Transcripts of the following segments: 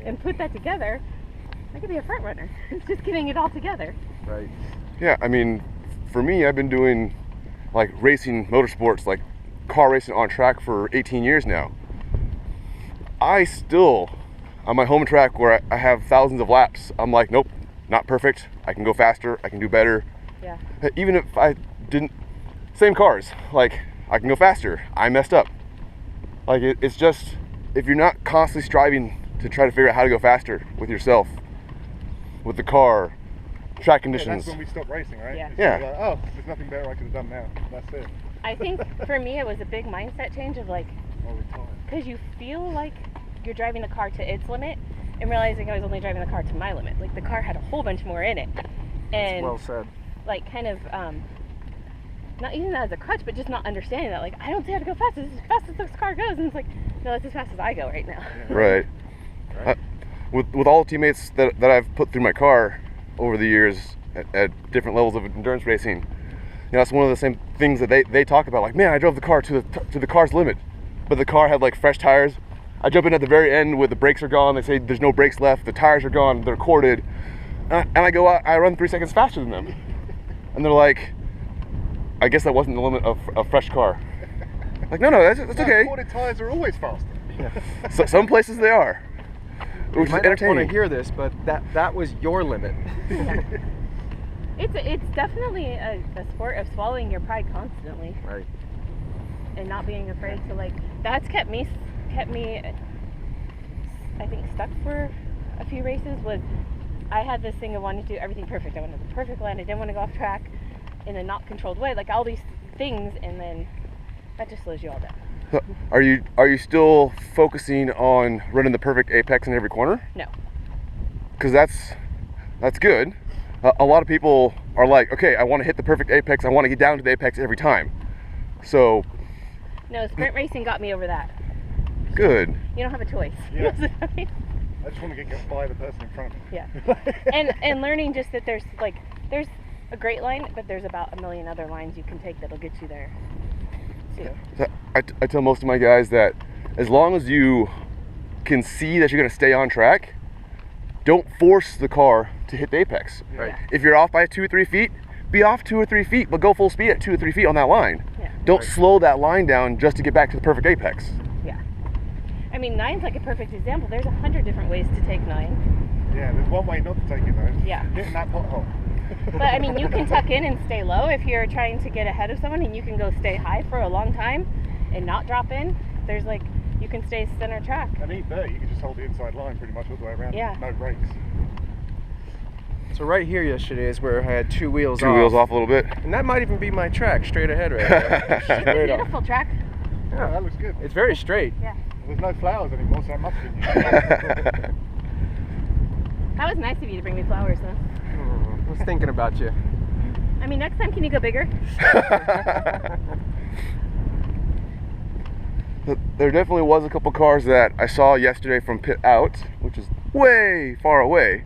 and put that together, I could be a front runner. Just getting it all together. Right. Yeah, I mean, for me, I've been doing like racing motorsports, like car racing on track for 18 years now. I still, on my home track where I have thousands of laps, I'm like, nope, not perfect. I can go faster, I can do better. Yeah. Even if I didn't, same cars, like I can go faster. I messed up. Like it's just, if you're not constantly striving to try to figure out how to go faster with yourself, with the car, track conditions. That's when we stopped racing, right? Yeah. Yeah. Like, oh, there's nothing better I could have done now. That's it. I think for me it was a big mindset change of like, All the time. because you feel like you're driving the car to its limit and realizing I was only driving the car to my limit. Like the car had a whole bunch more in it. And Well said. like kind of not using that as a crutch, but just not understanding that like I don't see how to go fast. This is as fast as this car goes, and it's like, no, that's as fast as I go right now. Yeah. Right. Right. With all the teammates that I've put through my car over the years at different levels of endurance racing, you know, that's one of the same things that they talk about. Like, man, I drove the car to the car's limit, but the car had like fresh tires. I jump in at the very end where the brakes are gone. They say there's no brakes left. The tires are gone. They're corded, and I go out. I run 3 seconds faster than them, and they're like, I guess that wasn't the limit of a fresh car. Like, no, that's okay. Corded tires are always faster. Yeah. So, some places they are, You which is might not want entertaining. to hear this, but that was your limit. Yeah. It's definitely a sport of swallowing your pride constantly Right. and not being afraid. So like that's kept me I think stuck for a few races. Was I had this thing of wanting to do everything perfect. I wanted the perfect line. I didn't want to go off track in a not controlled way, like all these things, and then that just slows you all down. So are you still focusing on running the perfect apex in every corner? No. Because that's good. A lot of people are like, okay, I want to hit the perfect apex. I want to get down to the apex every time. So No, sprint racing got me over that. good. You don't have a choice. Yeah. I just want to get by the person in front of me. Yeah. and learning just that there's a great line, but there's about a million other lines you can take that'll get you there too. So I tell most of my guys that as long as you can see that you're going to stay on track, don't force the car to hit the apex. Right. Yeah. If you're off by 2 or 3 feet, be off 2 or 3 feet, but go full speed at 2 or 3 feet on that line. Yeah. Don't Right. slow that line down just to get back to the perfect apex. Yeah. I mean, 9's like a perfect example. There's 100 different ways to take 9. Yeah, there's one way not to take it though. Yeah. Hitting that pothole. But I mean, you can tuck in and stay low if you're trying to get ahead of someone, and you can go stay high for a long time and not drop in. There's like, you can stay center track. And even there, you can just hold the inside line pretty much all the way around. Yeah. No brakes. So right here yesterday is where I had two wheels Two off. wheels off a little bit. And that might even be my track straight ahead right there. Straight off. Beautiful track. Yeah, that looks good. It's very straight. Yeah. There's no flowers anymore, so that must be new. That was nice of you to bring me flowers, though. I was thinking about you. I mean, next time, can you go bigger? There definitely was a couple cars that I saw yesterday from pit out, which is way far away,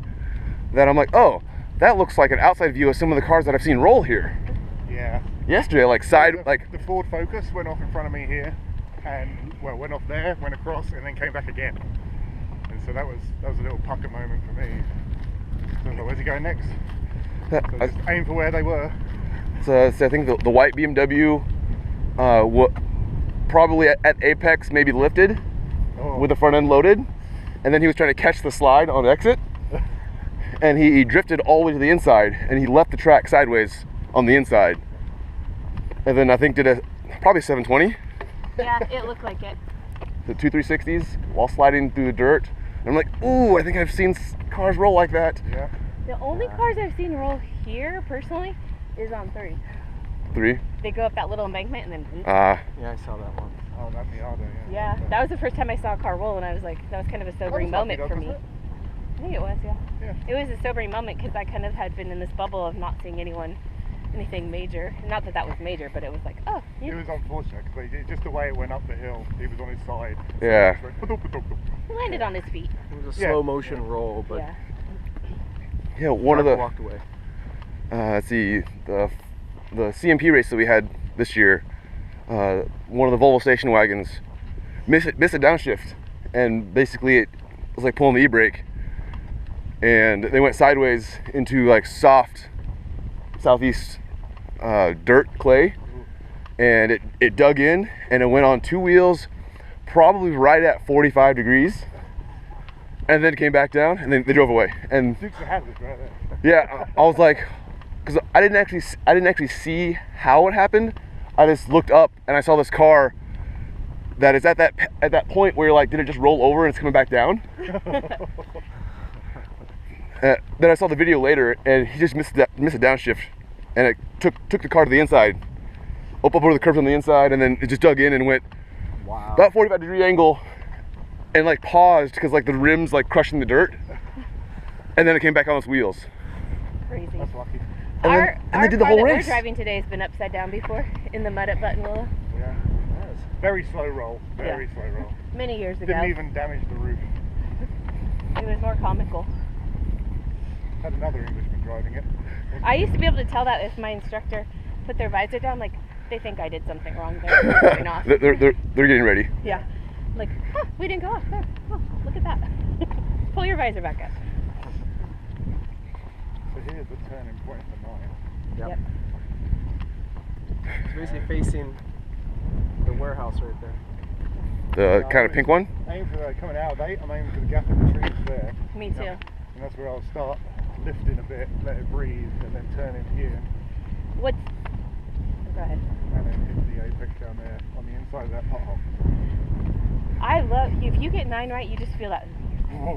that I'm like, oh, that looks like an outside view of some of the cars that I've seen roll here. Yeah. Yesterday, like The Ford Focus went off in front of me here, and well, went off there, went across, and then came back again. And so that was a little pucker moment for me. So I was like, where's he going next? So just aim for where they were. So I think the white BMW, probably at apex, maybe lifted with the front end loaded, and then he was trying to catch the slide on exit, and he drifted all the way to the inside, and he left the track sideways on the inside, and then I think did a probably 720. Yeah, it looked like it. The 2 360s while sliding through the dirt. And I'm like, ooh, I think I've seen cars roll like that. Yeah. The only cars I've seen roll here, personally, is on 3. 3. They go up that little embankment and then... Yeah, I saw that one. Oh, that Miata, Yeah, that was the first time I saw a car roll, and I was like, that was kind of a sobering moment for me. I think it was, yeah. It was a sobering moment because I kind of had been in this bubble of not seeing anything major. Not that was major, but it was like, oh. It was unfortunate because just the way it went up the hill, he was on his side. Yeah. He landed on his feet. It was a slow motion roll, but Yeah. Yeah, one of the walked away. let's see, the CMP race that we had this year, one of the Volvo station wagons missed a downshift, and basically it was like pulling the e-brake, and they went sideways into like soft southeast dirt clay, and it dug in and it went on two wheels, probably right at 45 degrees, and then came back down, and then they drove away. And yeah, I was like, because I didn't actually see how it happened. I just looked up and I saw this car that is at that point where you're like, did it just roll over and it's coming back down? Then I saw the video later, and he just missed a downshift, and it took the car to the inside, up over the curves on the inside, and then it just dug in and went about 45-degree angle, and like paused because like the rims like crushing the dirt, and then it came back on its wheels. Crazy. That's lucky. And they did the whole race. We're driving today has been upside down before in the mud at Button Willow. Yeah. Very slow roll. Very slow roll. Many years ago. Didn't even damage the roof. It was more comical. Had another Englishman driving it. I used to be able to tell that if my instructor put their visor down, like they think I did something wrong there. They're getting ready. Yeah. Like, huh, we didn't go off there. Oh, look at that. Pull your visor back up. So here's the turning point for 9. Yep. It's basically facing the warehouse right there. The kind of pink one? Aim for coming out of 8, I'm aiming for the gap in the trees there. Me too. And that's where I'll start lifting a bit, let it breathe, and then turn in here. What's... Go ahead. And then hit the apex down there on the inside of that pothole. I love... If you get 9 right, you just feel that...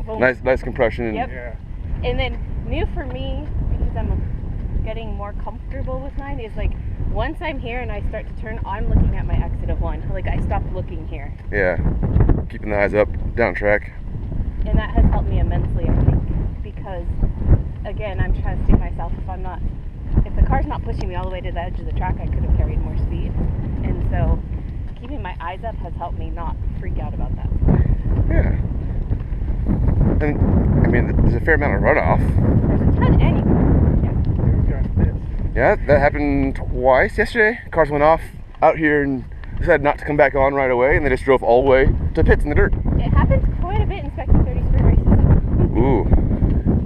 Boom. Nice compression. Yep. Yeah. And then new for me, because I'm getting more comfortable with 9, is like once I'm here and I start to turn, I'm looking at my exit of 1. Like I stop looking here. Yeah. Keeping the eyes up, down track. And that has helped me immensely, I think, because again, I'm trusting myself. If the car's not pushing me all the way to the edge of the track, I could have carried more speed. And so keeping my eyes up has helped me not freak out about that. Yeah. And I mean, there's a fair amount of runoff. There's a ton anyway. Yeah, that happened twice yesterday. Cars went off out here and decided not to come back on right away, and they just drove all the way to pits in the dirt. It happens quite a bit in Spectrum 30 sprint races. Ooh.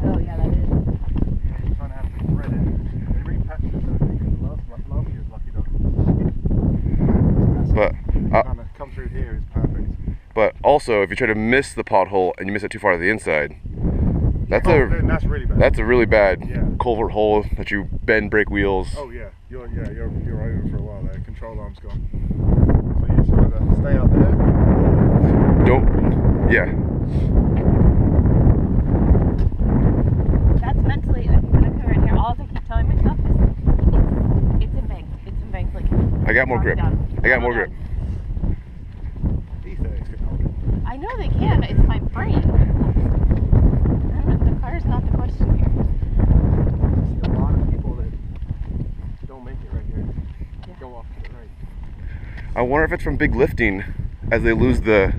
Oh yeah, that is. Yeah, you're trying to have to thread it. They repatched it, so I think last year's lucky dog. But Trying to come through here is perfect. but also, if you try to miss the pothole and you miss it too far to the inside, that's really bad. That's a really bad Yeah. culvert hole that you bend brake wheels. Oh yeah, you're over for a while there. Control arm's gone. So you should either stay out there. Yeah. That's mentally, I think when I come right here, all I keep telling myself is, it's embanked. It's embanked. Like, I got more grip. I got more grip. E30's can hold it. I know they can. It's my brain. The car is not the question here. I see a lot of people that don't make it right here. Go off to the right. I wonder if it's from big lifting, as they lose the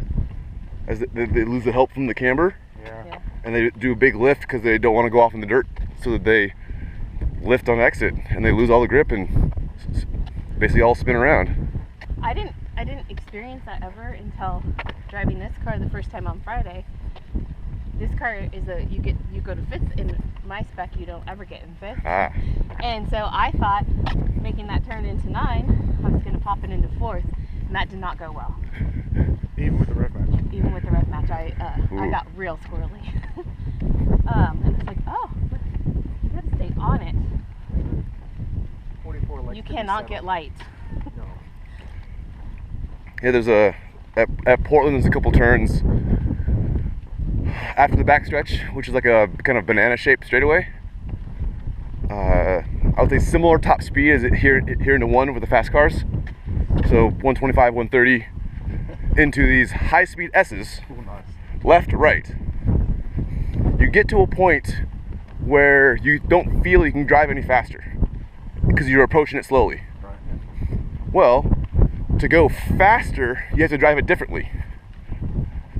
help from the camber, Yeah. and they do a big lift because they don't want to go off in the dirt, so that they lift on exit and they lose all the grip and basically all spin around. I didn't experience that ever until driving this car the first time on Friday. This car is you go to 5th in my spec, you don't ever get in 5th. Ah. And so I thought making that turn into 9, I was going to pop it into 4th, and that did not go well. Even with the rev match. Even with the rev match, I got real squirrely. And it's like, oh, you got to stay on it. 44 likes You to be cannot settled. get light. No. Yeah, there's at Portland there's a couple turns after the backstretch, which is like a kind of banana-shaped straightaway. I would say similar top speed as here into 1 with the fast cars. So 125, 130 into these high-speed S's, Nice. left to right. You get to a point where you don't feel you can drive any faster because you're approaching it slowly. Right. Well, to go faster, you have to drive it differently.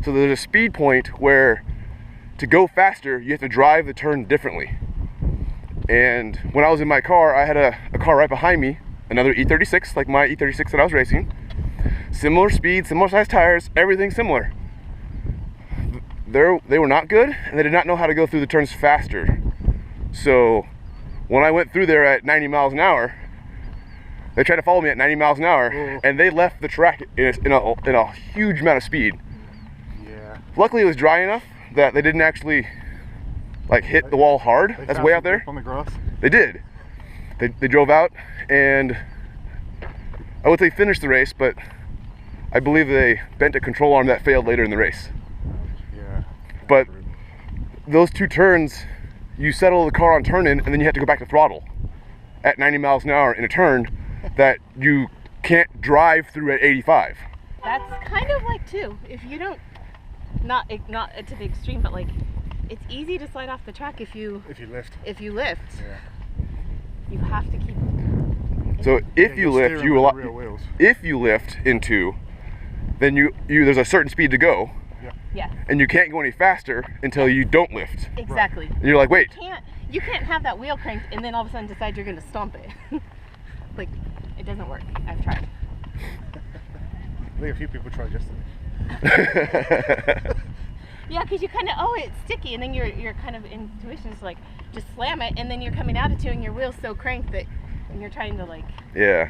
So there's a speed point where to go faster, you have to drive the turn differently. And when I was in my car, I had a car right behind me, another E36, like my E36 that I was racing. Similar speed, similar size tires, everything similar. they were not good, and they did not know how to go through the turns faster. So when I went through there at 90 miles an hour, they tried to follow me at 90 miles an hour, and they left the track in a huge amount of speed. Yeah. Luckily, it was dry enough that they didn't actually like hit the wall hard. That's way out there. On the grass. They did. They drove out, and I would say finished the race, but I believe they bent a control arm that failed later in the race. Yeah. But those 2 turns, you settle the car on turn-in, and then you have to go back to throttle at 90 miles an hour in a turn that you can't drive through at 85. That's kind of like too, if you don't, not to the extreme, but like, it's easy to slide off the track if you lift. Yeah. You have to keep. So if you lift, real wheels. if you lift into, then you there's a certain speed to go. Yeah. And you can't go any faster until you don't lift. Exactly. And you're like, wait. You can't have that wheel cranked and then all of a sudden decide you're going to stomp it. Like, it doesn't work. I've tried. I think a few people try just to. Yeah, because you kind of, it's sticky, and then your kind of intuition is like, just slam it, and then you're coming out of two, and your wheel's so cranked that, and you're trying to like. Yeah.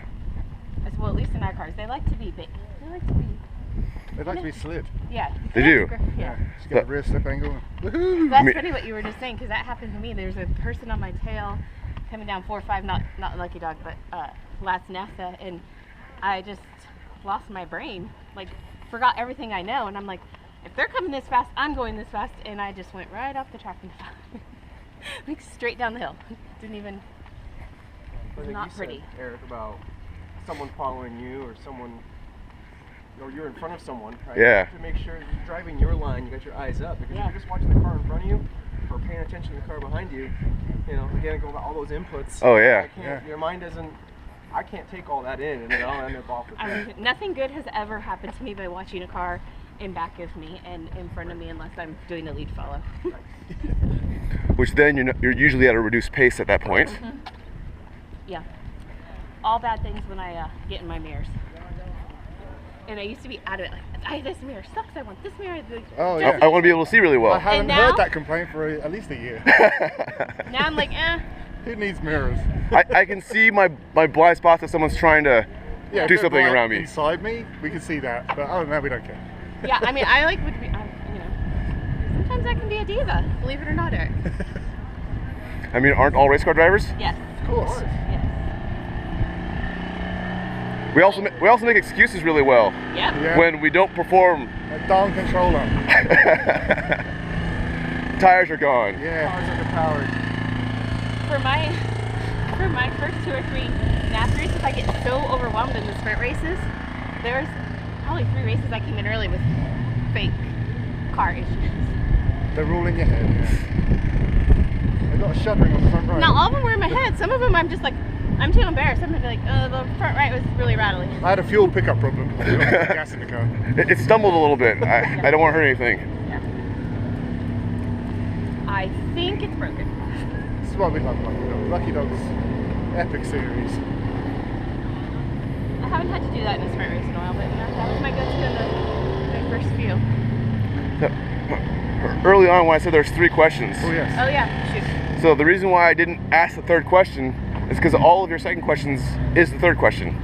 Well, at least in our cars, they like to be big. They'd like to be slid. Yeah. They do. Yeah. Just get a rear slip angle. Woohoo! That's funny what you were just saying, because that happened to me. There's a person on my tail coming down 4-5, not Lucky Dog, but last NASA, and I just lost my brain. Like, forgot everything I know, and I'm like, if they're coming this fast, I'm going this fast, and I just went right off the track and like straight down the hill. Didn't even. It was not pretty. Said, Eric, about someone following you or someone. Or you're in front of someone, right? Yeah. You have to make sure you're driving your line, you got your eyes up. Because if you're just watching the car in front of you or paying attention to the car behind you, again, go about all those inputs. Oh, yeah. Your mind doesn't, I can't take all that in, and then I'll end up off the track. Nothing good has ever happened to me by watching a car in back of me and in front of me unless I'm doing a lead follow. Which then you're usually at a reduced pace at that point. Mm-hmm. Yeah. All bad things when I get in my mirrors. And I used to be out of it, like, this mirror sucks, I want this mirror. Oh, yeah. I want to be able to see really well. I haven't heard that complaint for at least a year. Now I'm like, Who needs mirrors? I can see my blind spots if someone's trying to do something around me. Inside me, we can see that, but other than that, we don't care. Yeah, I mean, I like would be, sometimes I can be a diva, believe it or not, Eric. I mean, aren't all race car drivers? Yes. Of course. Yes. We also make excuses really well. Yep. Yeah. When we don't perform. A darn controller. Tires are gone. Yeah. Cars underpowered. For my first 2 or 3 NASCAR races, I get so overwhelmed in the sprint races. There's probably 3 races I came in early with fake car issues. They're all in your head. Yeah. They've got a shuttering on the front right. Now all of them were in my head. Some of them I'm just like, I'm too embarrassed. I'm gonna be like, the front right was really rattly. I had a fuel pickup problem. I didn't have gas in the car. It stumbled a little bit. I don't want to hurt anything. Yeah. I think it's broken. This is why we love Lucky Dog. Lucky Dog's epic series. I haven't had to do that in a sprint race in a while, but that was my go-to in the first few. Early on when I said there's 3 questions. Oh, yes. Oh yeah, shoot. So the reason why I didn't ask the 3rd question is because all of your second questions is the 3rd question.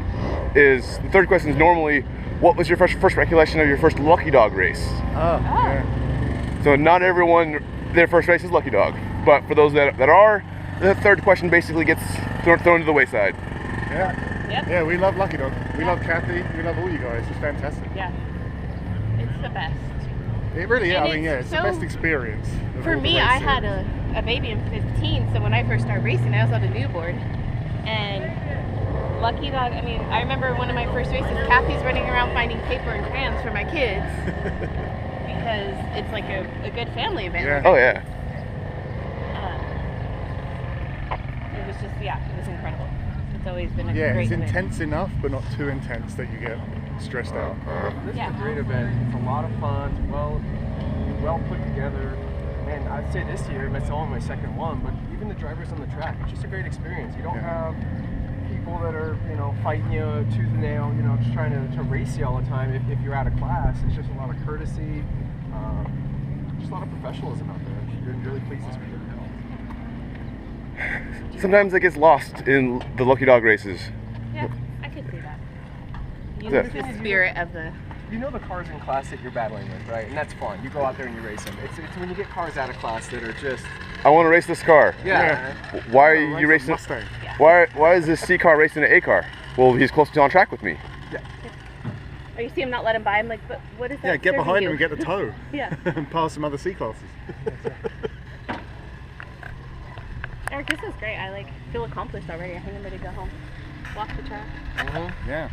The 3rd question is normally, what was your first recollection of your first Lucky Dog race? Oh. Yeah. So not everyone, their first race is Lucky Dog. But for those that are, the 3rd question basically gets thrown to the wayside. Yeah. Yep. Yeah, we love Lucky Dog. We love Kathy. We love all you guys. It's fantastic. Yeah. It's the best. It really is. And I mean, yeah, it's the best experience. For me, I had a baby in 15, so when I first started racing, I also had a newborn. And Lucky Dog, I mean, I remember one of my first races, Kathy's running around finding paper and crayons for my kids because it's like a good family event. Yeah. Oh yeah. It was just, it was incredible. It's always been a Yeah, great it's event. intense enough, but not too intense that you get stressed out. This is a great event. It's a lot of fun. It's well put together. And I'd say this year, it's only my 2nd one, but even the drivers on the track, it's just a great experience. You don't have people that are, fighting you tooth and nail, just trying to race you all the time if you're out of class. It's just a lot of courtesy, just a lot of professionalism out there. You're really pleased this weekend. Sometimes it gets lost in the lucky dog races. Yeah, I could see that. You Yeah. lose the spirit of the. You know the cars in class that you're battling with, right? And that's fun. You go out there and you race them. It's when you get cars out of class that are just... I want to race this car. Yeah. Why are Race you a racing? Mustang. Why is this C car racing an A car? Well, he's close to on track with me. Or you see him not let him by. I'm like, but what is that? Yeah, get serving behind you? him and get the tow. Yeah. And pass some other C classes. Eric, this is great. I feel accomplished already. I think I'm ready to go home. Walk the track. Yeah.